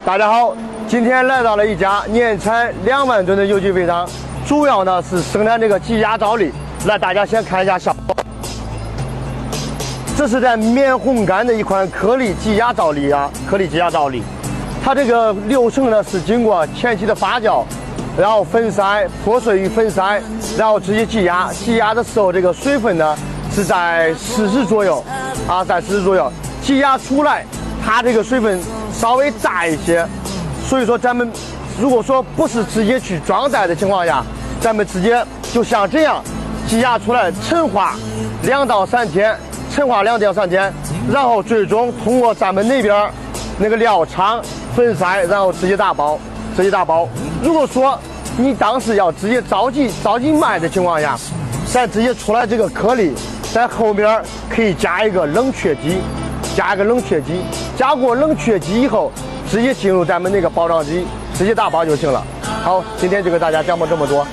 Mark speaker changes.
Speaker 1: 大家好，今天来到了一家年产2万吨的有机肥厂，主要呢是生产这个鸡鸭皂粒。来，大家先看一下效果。这是在棉烘干的一款颗粒鸡鸭皂粒啊，颗粒鸡鸭皂粒。它这个流程呢是经过前期的发酵，然后粉筛、脱水与粉筛，然后直接挤压。挤压的时候，这个水分呢是在40左右啊，在40左右。挤压出来，它这个水分稍微大一些，所以说咱们如果说不是直接去装袋的情况下，咱们直接就像这样挤压出来，陈化2到3天，陈化2到3天，然后最终通过咱们那边那个料厂粉筛，然后直接打包，直接打包。如果说你当时要直接着急卖的情况下，咱直接出来这个颗粒，在后面可以加一个冷却机。加过冷却机以后，直接进入咱们那个包装机，直接打包就行了。好，今天就给大家讲这么多。